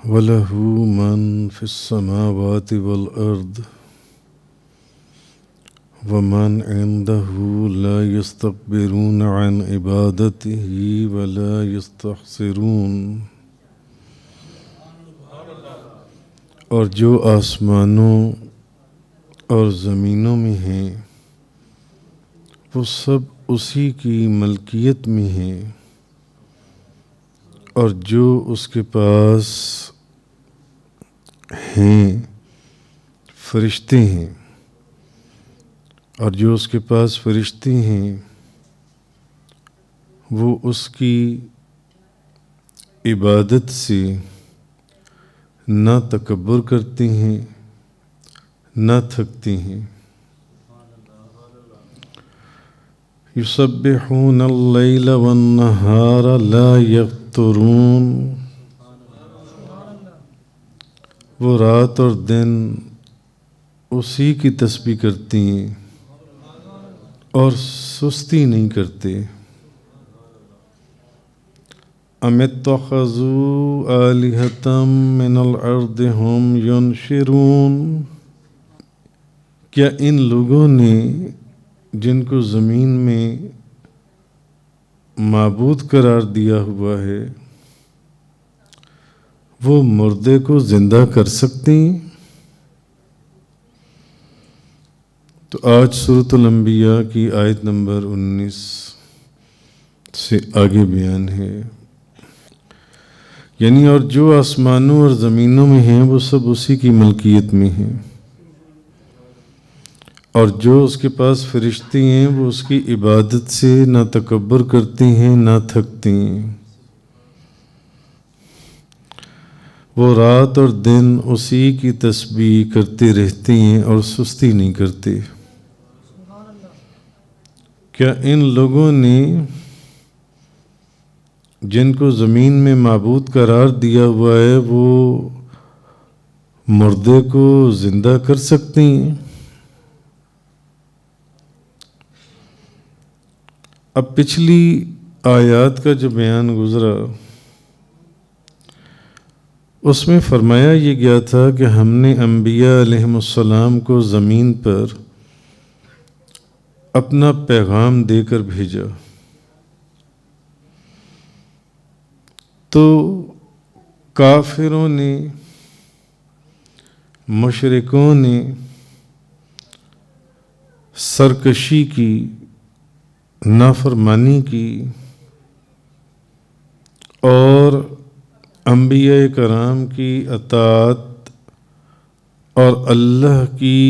وَلَهُ مَن فِي السَّمَاوَاتِ وَالْأَرْضِ وَمَنْ عِنْدَهُ لَا يَسْتَكْبِرُونَ عَنْ عِبَادَتِهِ وَلَا يَسْتَحْسِرُونَ۔ اور جو آسمانوں اور زمینوں میں ہیں وہ سب اسی کی ملکیت میں ہیں، اور جو اس کے پاس ہیں فرشتے ہیں، اور جو اس کے پاس فرشتے ہیں وہ اس کی عبادت سے نہ تکبر کرتے ہیں نہ تھکتے ہیں۔ یسبحون اللیل والنہار لا یفترون۔ وہ رات اور دن اسی کی تسبیح کرتی ہیں اور سستی نہیں کرتے۔ ام اتخذوا آلہۃ من الارض ہم ینشرون۔ کیا ان لوگوں نے جن کو زمین میں معبود قرار دیا ہوا ہے وہ مردے کو زندہ کر سکتے ہیں؟ تو آج سورۃ الانبیاء کی آیت نمبر 19 سے آگے بیان ہے، یعنی اور جو آسمانوں اور زمینوں میں ہیں وہ سب اسی کی ملکیت میں ہیں، اور جو اس کے پاس فرشتے ہیں وہ اس کی عبادت سے نہ تکبر کرتے ہیں نہ تھکتے ہیں۔ وہ رات اور دن اسی کی تسبیح کرتے رہتے ہیں اور سستی نہیں کرتے۔ کیا ان لوگوں نے جن کو زمین میں معبود قرار دیا ہوا ہے وہ مردے کو زندہ کر سکتے ہیں؟ اب پچھلی آیات کا جو بیان گزرا اس میں فرمایا یہ گیا تھا کہ ہم نے انبیاء علیہم السلام کو زمین پر اپنا پیغام دے کر بھیجا، تو کافروں نے مشرکوں نے سرکشی کی، نافرمانی کی، اور انبیاء کرام کی اطاعت اور اللہ کی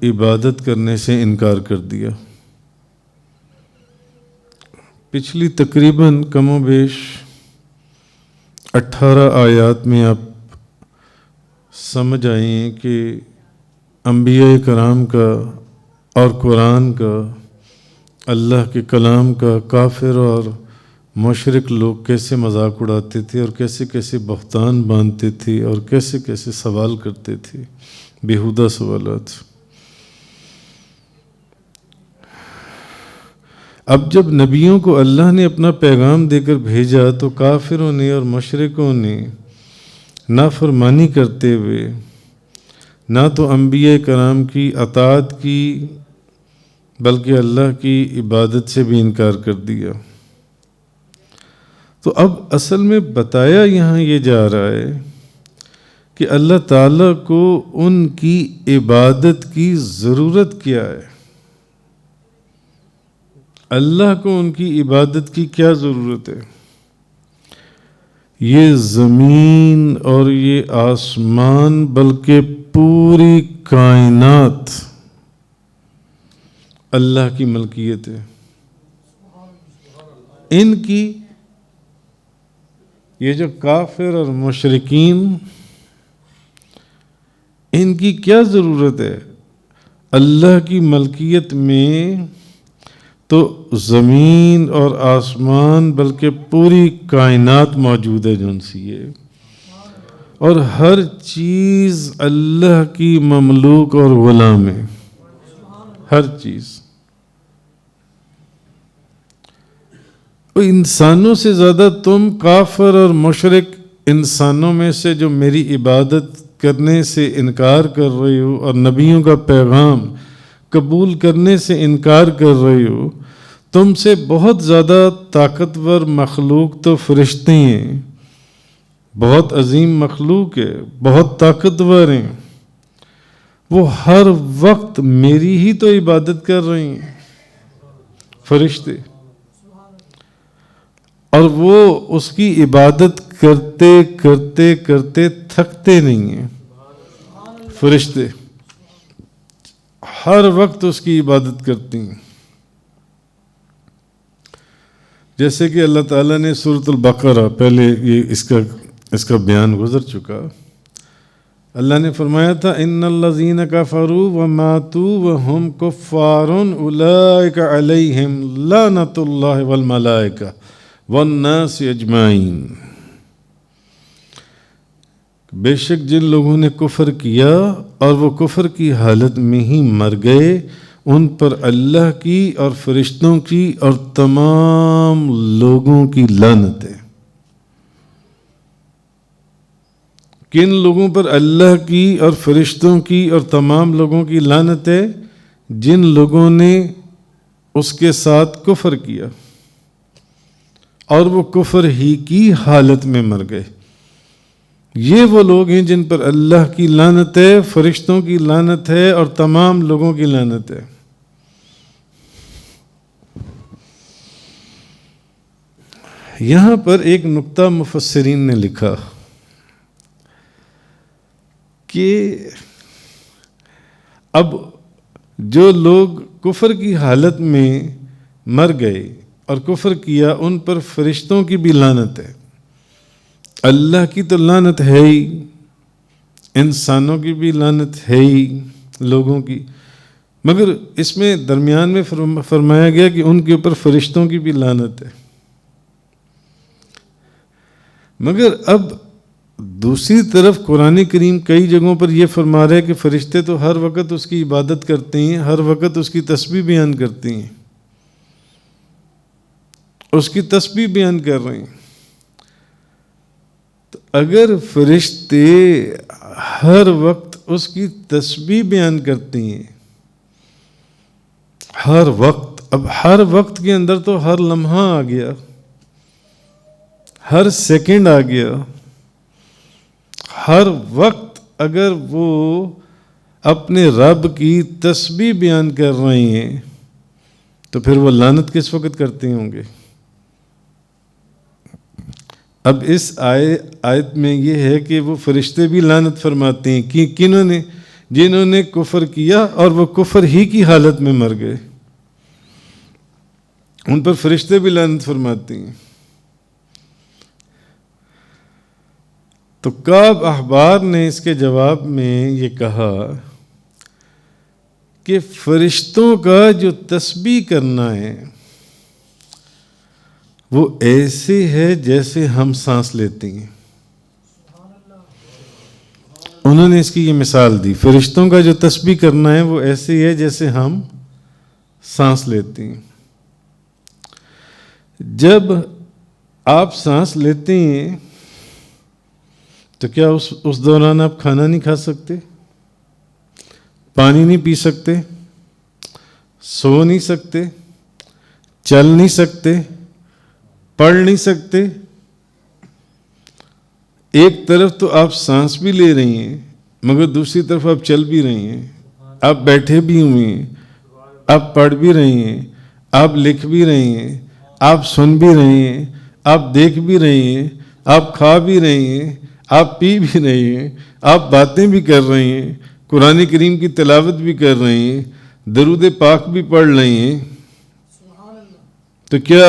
عبادت کرنے سے انکار کر دیا۔ پچھلی تقریباً کم و بیش 18 آیات میں آپ سمجھ آئیں کہ انبیاء کرام کا اور قرآن کا، اللہ کے کلام کا کافر اور مشرک لوگ کیسے مذاق اڑاتے تھے اور کیسے کیسے بہتان باندھتے تھے اور کیسے کیسے سوال کرتے تھے، بیہودہ سوالات۔ اب جب نبیوں کو اللہ نے اپنا پیغام دے کر بھیجا تو کافروں نے اور مشرکوں نے نافرمانی کرتے ہوئے نہ تو انبیاء کرام کی اطاعت کی بلکہ اللہ کی عبادت سے بھی انکار کر دیا۔ تو اب اصل میں بتایا یہاں یہ جا رہا ہے کہ اللہ تعالیٰ کو ان کی عبادت کی ضرورت کیا ہے، اللہ کو ان کی عبادت کی کیا ضرورت ہے۔ یہ زمین اور یہ آسمان بلکہ پوری کائنات اللہ کی ملکیت ہے، ان کی یہ جو کافر اور مشرکین ان کی کیا ضرورت ہے؟ اللہ کی ملکیت میں تو زمین اور آسمان بلکہ پوری کائنات موجود ہے جو ان سی ہے، اور ہر چیز اللہ کی مملوک اور غلام ہے، ہر چیز۔ انسانوں سے زیادہ تم کافر اور مشرک انسانوں میں سے جو میری عبادت کرنے سے انکار کر رہی ہو اور نبیوں کا پیغام قبول کرنے سے انکار کر رہی ہو، تم سے بہت زیادہ طاقتور مخلوق تو فرشتے ہیں، بہت عظیم مخلوق ہے، بہت طاقتور ہیں، وہ ہر وقت میری ہی تو عبادت کر رہی ہیں فرشتے، اور وہ اس کی عبادت کرتے کرتے کرتے تھکتے نہیں ہیں۔ فرشتے ہر وقت اس کی عبادت کرتی ہیں، جیسے کہ اللہ تعالیٰ نے سورۃ البقرہ، پہلے یہ اس کا بیان گزر چکا، اللہ نے فرمایا تھا ان الذین کفروا وماتوا وهم کفار اولئک علیہم لعنۃ اللہ والملائکہ والناس اجمعین۔ بے شک جن لوگوں نے کفر کیا اور وہ کفر کی حالت میں ہی مر گئے، ان پر اللہ کی اور فرشتوں کی اور تمام لوگوں کی لعنت ہے۔ کن لوگوں پر اللہ کی اور فرشتوں کی اور تمام لوگوں کی لعنت ہے؟ جن لوگوں نے اس کے ساتھ کفر کیا اور وہ کفر ہی کی حالت میں مر گئے۔ یہ وہ لوگ ہیں جن پر اللہ کی لعنت ہے، فرشتوں کی لعنت ہے اور تمام لوگوں کی لعنت ہے۔ یہاں پر ایک نقطہ مفسرین نے لکھا کہ اب جو لوگ کفر کی حالت میں مر گئے اور کفر کیا، ان پر فرشتوں کی بھی لعنت ہے، اللہ کی تو لعنت ہے ہی، انسانوں کی بھی لعنت ہے ہی، لوگوں کی، مگر اس میں درمیان میں فرمایا گیا کہ ان کے اوپر فرشتوں کی بھی لعنت ہے۔ مگر اب دوسری طرف قرآن کریم کئی جگہوں پر یہ فرما رہا ہے کہ فرشتے تو ہر وقت اس کی عبادت کرتے ہیں، ہر وقت اس کی تسبیح بیان کرتے ہیں، اس کی تسبیح بیان کر رہے ہیں۔ تو اگر فرشتے ہر وقت اس کی تسبیح بیان کرتے ہیں، ہر وقت، اب ہر وقت کے اندر تو ہر لمحہ آ گیا، ہر سیکنڈ آ گیا، ہر وقت اگر وہ اپنے رب کی تسبیح بیان کر رہے ہیں تو پھر وہ لعنت کس وقت کرتے ہوں گے؟ اب اس آیت میں یہ ہے کہ وہ فرشتے بھی لعنت فرماتے ہیں کہ کنہوں نے؟ جنہوں نے کفر کیا اور وہ کفر ہی کی حالت میں مر گئے، ان پر فرشتے بھی لعنت فرماتے ہیں۔ تو کعب احبار نے اس کے جواب میں یہ کہا کہ فرشتوں کا جو تسبیح کرنا ہے وہ ایسے ہے جیسے ہم سانس لیتے ہیں۔ انہوں نے اس کی یہ مثال دی، فرشتوں کا جو تسبیح کرنا ہے وہ ایسے ہے جیسے ہم سانس لیتے ہیں۔ جب آپ سانس لیتے ہیں تو کیا اس دوران آپ کھانا نہیں کھا سکتے، پانی نہیں پی سکتے، سو نہیں سکتے، چل نہیں سکتے، پڑھ نہیں سکتے؟ ایک طرف تو آپ سانس بھی لے رہی ہیں مگر دوسری طرف آپ چل بھی رہی ہیں، آپ بیٹھے بھی ہوئے ہیں، آپ پڑھ بھی رہی ہیں، آپ لکھ بھی رہی ہیں، آپ سن بھی رہی ہیں، آپ دیکھ بھی رہی ہیں، آپ کھا بھی رہی ہیں، آپ پی بھی رہی ہیں، آپ باتیں بھی کر رہی ہیں، قرآن کریم کی تلاوت بھی کر رہی ہیں، درود پاک بھی پڑھ رہی ہیں۔ تو کیا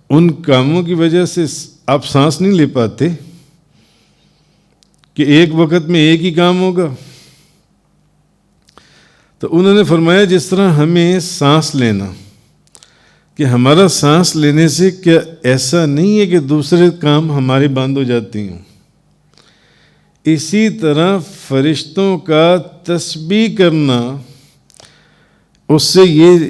ان کاموں کی وجہ سے آپ سانس نہیں لے پاتے کہ ایک وقت میں ایک ہی کام ہوگا؟ تو انہوں نے فرمایا جس طرح ہمیں سانس لینا، کہ ہمارا سانس لینے سے کیا ایسا نہیں ہے کہ دوسرے کام ہمارے بند ہو جاتے ہیں، اسی طرح فرشتوں کا تسبیح کرنا، اس سے یہ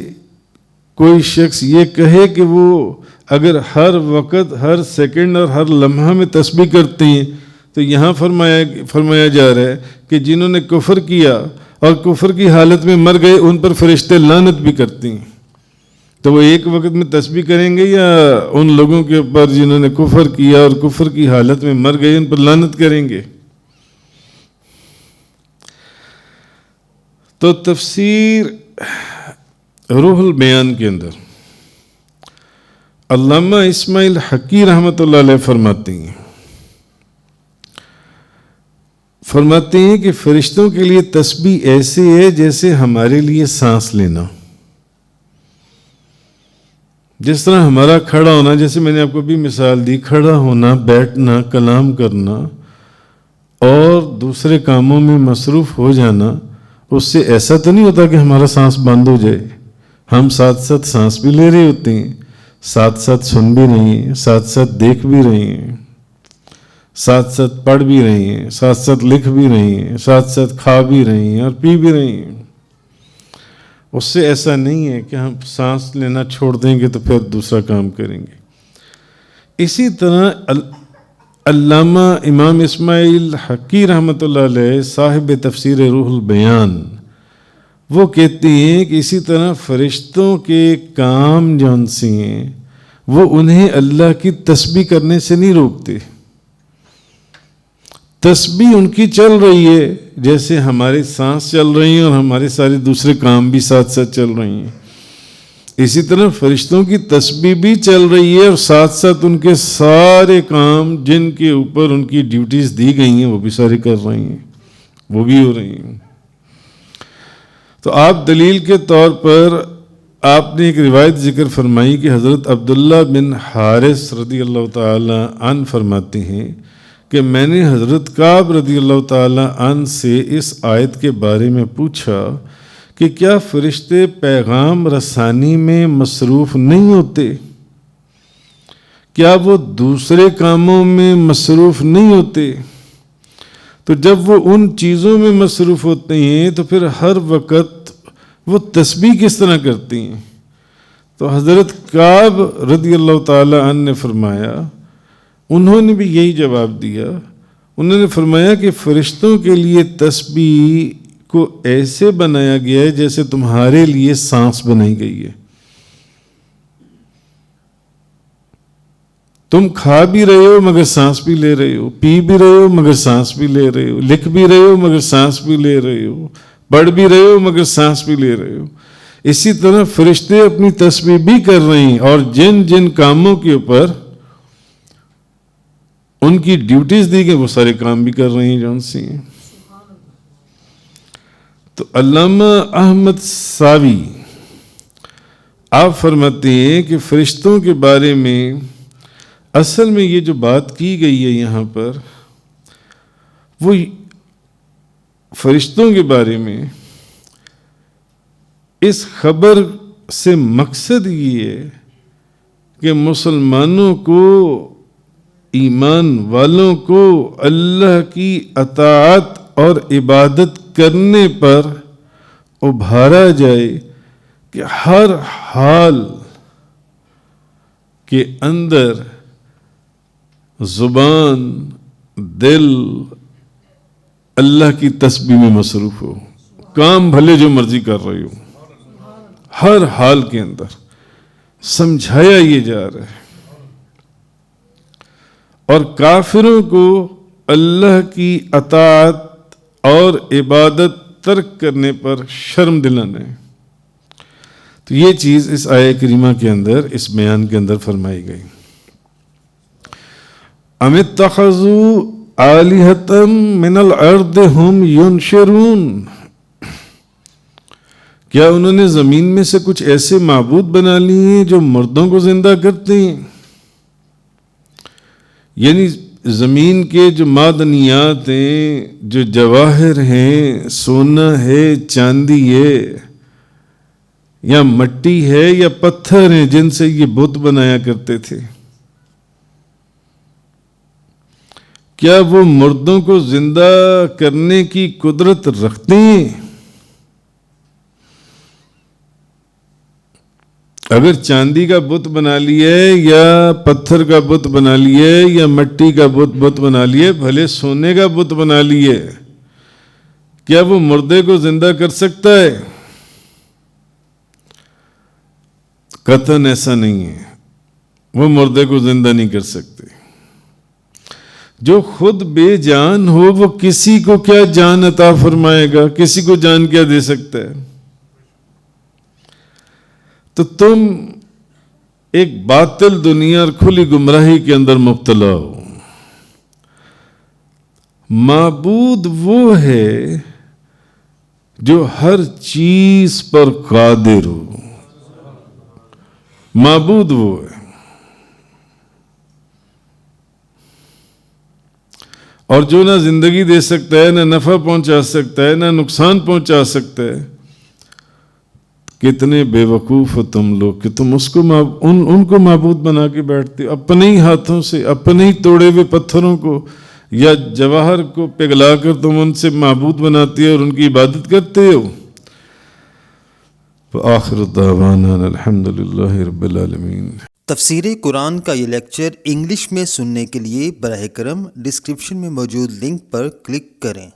کوئی شخص یہ کہے کہ وہ اگر ہر وقت، ہر سیکنڈ اور ہر لمحہ میں تسبیح کرتے ہیں، تو یہاں فرمایا جا رہا ہے کہ جنہوں نے کفر کیا اور کفر کی حالت میں مر گئے ان پر فرشتے لعنت بھی کرتے ہیں، تو وہ ایک وقت میں تسبیح کریں گے یا ان لوگوں کے اوپر جنہوں نے کفر کیا اور کفر کی حالت میں مر گئے ان پر لعنت کریں گے؟ تو تفسیر روح البیان کے اندر علامہ اسماعیل حقی رحمۃ اللہ علیہ فرماتے ہیں کہ فرشتوں کے لیے تسبیح ایسے ہے جیسے ہمارے لیے سانس لینا. جس طرح ہمارا کھڑا ہونا، جیسے میں نے آپ کو بھی مثال دی، کھڑا ہونا، بیٹھنا، کلام کرنا اور دوسرے کاموں میں مصروف ہو جانا، اس سے ایسا تو نہیں ہوتا کہ ہمارا سانس بند ہو جائے. ہم ساتھ ساتھ سانس بھی لے رہے ہوتے ہیں، ساتھ ساتھ سن بھی رہے ہیں، ساتھ ساتھ دیکھ بھی رہے ہیں، ساتھ ساتھ پڑھ بھی رہے ہیں، ساتھ ساتھ لکھ بھی رہے ہیں، ساتھ ساتھ کھا بھی رہے ہیں اور پی بھی رہے ہیں. اس سے ایسا نہیں ہے کہ ہم سانس لینا چھوڑ دیں گے تو پھر دوسرا کام کریں گے. اسی طرح علامہ امام اسماعیل حقی رحمۃ اللہ علیہ صاحب تفسیر روح البیان وہ کہتے ہیں کہ اسی طرح فرشتوں کے کام جون سے ہیں وہ انہیں اللہ کی تسبیح کرنے سے نہیں روکتے. تسبیح ان کی چل رہی ہے جیسے ہماری سانس چل رہی ہیں اور ہمارے سارے دوسرے کام بھی ساتھ ساتھ چل رہی ہیں. اسی طرح فرشتوں کی تسبیح بھی چل رہی ہے اور ساتھ ساتھ ان کے سارے کام جن کے اوپر ان کی ڈیوٹیز دی گئی ہیں وہ بھی سارے کر رہی ہیں، وہ بھی ہو رہی ہیں. تو آپ دلیل کے طور پر آپ نے ایک روایت ذکر فرمائی کہ حضرت عبداللہ بن حارث رضی اللہ تعالی عنہ فرماتے ہیں کہ میں نے حضرت کعب رضی اللہ تعالی عنہ سے اس آیت کے بارے میں پوچھا کہ کیا فرشتے پیغام رسانی میں مصروف نہیں ہوتے؟ کیا وہ دوسرے کاموں میں مصروف نہیں ہوتے؟ تو جب وہ ان چیزوں میں مصروف ہوتے ہیں تو پھر ہر وقت وہ تسبیح کس طرح کرتی ہیں؟ تو حضرت کعب رضی اللہ تعالی عنہ نے فرمایا، انہوں نے بھی یہی جواب دیا. انہوں نے فرمایا کہ فرشتوں کے لیے تسبیح کو ایسے بنایا گیا ہے جیسے تمہارے لیے سانس بنائی گئی ہے. تم کھا بھی رہے ہو مگر سانس بھی لے رہے ہو، پی بھی رہے ہو مگر سانس بھی لے رہے ہو، لکھ بھی رہے ہو مگر سانس بھی لے رہے ہو، پڑھ بھی رہے ہو مگر سانس بھی لے رہے ہو. اسی طرح فرشتے اپنی تسبیح بھی کر رہے ہیں اور جن جن کاموں کے اوپر ان کی ڈیوٹیز دی گئی وہ سارے کام بھی کر رہے ہیں جون سی ہیں. تو علامہ احمد ساوی آپ فرماتے ہیں کہ فرشتوں کے بارے میں اصل میں یہ جو بات کی گئی ہے یہاں پر وہ فرشتوں کے بارے میں اس خبر سے مقصد یہ ہے کہ مسلمانوں کو، ایمان والوں کو اللہ کی اطاعت اور عبادت کرنے پر ابھارا جائے کہ ہر حال کے اندر زبان، دل اللہ کی تسبیح میں مصروف ہو. کام بھلے جو مرضی کر رہی ہو، ہر حال کے اندر سمجھایا یہ جا رہا ہے. اور کافروں کو اللہ کی اطاعت اور عبادت ترک کرنے پر شرم دلانا ہے. تو یہ چیز اس آیہ کریمہ کے اندر، اس بیان کے اندر فرمائی گئی. ام اتخذوا آلہۃ من الارض ہم ینشرون، کیا انہوں نے زمین میں سے کچھ ایسے معبود بنا لیے ہیں جو مردوں کو زندہ کرتے ہیں؟ یعنی زمین کے جو معدنیات ہیں، جو جواہر ہیں، سونا ہے، چاندی ہے، یا مٹی ہے یا پتھر ہیں جن سے یہ بت بنایا کرتے تھے، کیا وہ مردوں کو زندہ کرنے کی قدرت رکھتے ہیں؟ اگر چاندی کا بت بنا لیے یا پتھر کا بت بنا لیے یا مٹی کا بت بنا لیے، بھلے سونے کا بت بنا لیے، کیا وہ مردے کو زندہ کر سکتا ہے؟ قطعاً ایسا نہیں ہے، وہ مردے کو زندہ نہیں کر سکتے۔ جو خود بے جان ہو وہ کسی کو کیا جان عطا فرمائے گا؟ کسی کو جان کیا دے سکتا ہے؟ تو تم ایک باطل دنیا اور کھلی گمراہی کے اندر مبتلا ہو۔ معبود وہ ہے جو ہر چیز پر قادر ہو، معبود وہ ہے۔ اور جو نہ زندگی دے سکتا ہے، نہ نفع پہنچا سکتا ہے، نہ نقصان پہنچا سکتا ہے۔ کتنے بے وقوف ہو تم لوگ کہ تم اس کو ان کو معبود بنا کے بیٹھتے ہو، اپنے ہی ہاتھوں سے اپنے ہی توڑے ہوئے پتھروں کو یا جواہر کو پگھلا کر تم ان سے معبود بناتے ہو اور ان کی عبادت کرتے ہو۔ وآخر دعوانا الحمدللہ رب العالمین۔ تفسیر قرآن کا یہ لیکچر انگلش میں سننے کے لیے براہ کرم ڈسکرپشن میں موجود لنک پر کلک کریں۔